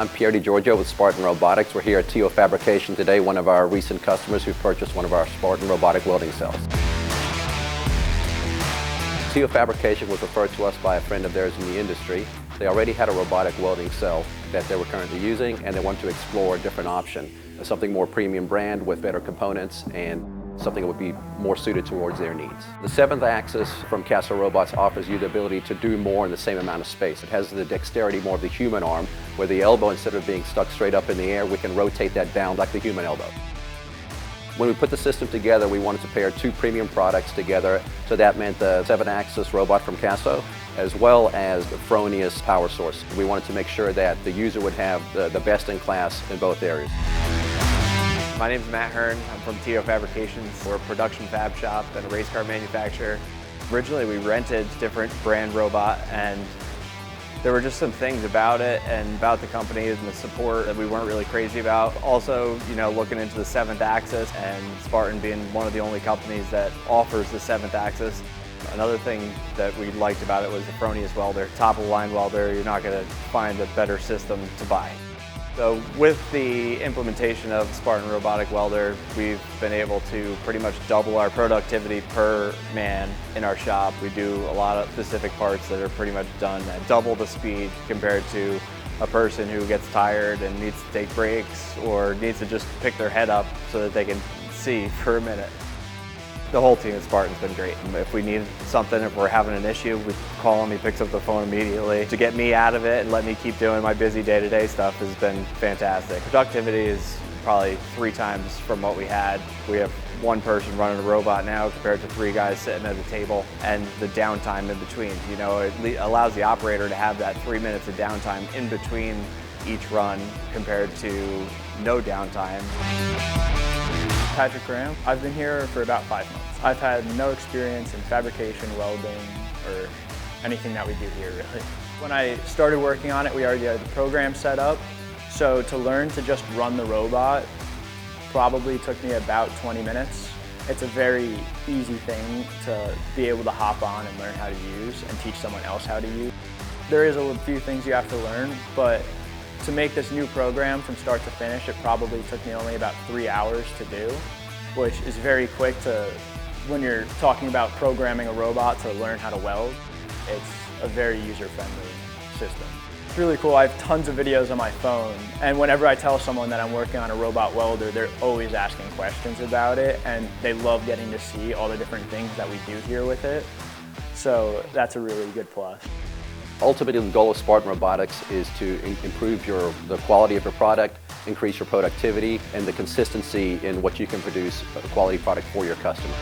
I'm Pierre DiGiorgio with Spartan Robotics. We're here at Teo Fabrications today, one of our recent customers who purchased one of our Spartan robotic welding cells. Teo Fabrication was referred to us by a friend of theirs in the industry. They already had a robotic welding cell that they were currently using, and they wanted to explore a different option, something more premium brand with better components and something that would be more suited towards their needs. The 7th axis from Kassow Robots offers you the ability to do more in the same amount of space. It has the dexterity more of the human arm, where the elbow, instead of being stuck straight up in the air, we can rotate that down like the human elbow. When we put the system together, we wanted to pair 2 premium products together, so that meant the 7-axis robot from Kassow, as well as the Fronius power source. We wanted to make sure that the user would have the best in class in both areas. My name is Matt Hearn. I'm from Teo Fabrications. We're a production fab shop and a race car manufacturer. Originally, we rented different brand robot, and there were just some things about it and about the company and the support that we weren't really crazy about. Also, looking into the 7th axis, and Spartan being one of the only companies that offers the 7th axis. Another thing that we liked about it was the Fronius welder, top-of-the-line welder. You're not going to find a better system to buy. So with the implementation of Spartan Robotic Welder, we've been able to pretty much double our productivity per man in our shop. We do a lot of specific parts that are pretty much done at double the speed compared to a person who gets tired and needs to take breaks or needs to just pick their head up so that they can see for a minute. The whole team at Spartan's been great. If we need something, if we're having an issue, we call him, he picks up the phone immediately. To get me out of it and let me keep doing my busy day-to-day stuff has been fantastic. Productivity is probably 3 times from what we had. We have 1 person running a robot now compared to 3 guys sitting at a table, and the downtime in between. It allows the operator to have that 3 minutes of downtime in between each run compared to no downtime. Patrick Graham. I've been here for about 5 months. I've had no experience in fabrication, welding, or anything that we do here really. When I started working on it, we already had the program set up. So to learn to just run the robot probably took me about 20 minutes. It's a very easy thing to be able to hop on and learn how to use and teach someone else how to use. There is a few things you have to learn, but to make this new program from start to finish, it probably took me only about 3 hours to do, which is very quick when you're talking about programming a robot to learn how to weld. It's a very user-friendly system. It's really cool. I have tons of videos on my phone, and whenever I tell someone that I'm working on a robot welder, they're always asking questions about it, and they love getting to see all the different things that we do here with it. So that's a really good plus. Ultimately, the goal of Spartan Robotics is to improve the quality of your product, increase your productivity, and the consistency in what you can produce a quality product for your customer.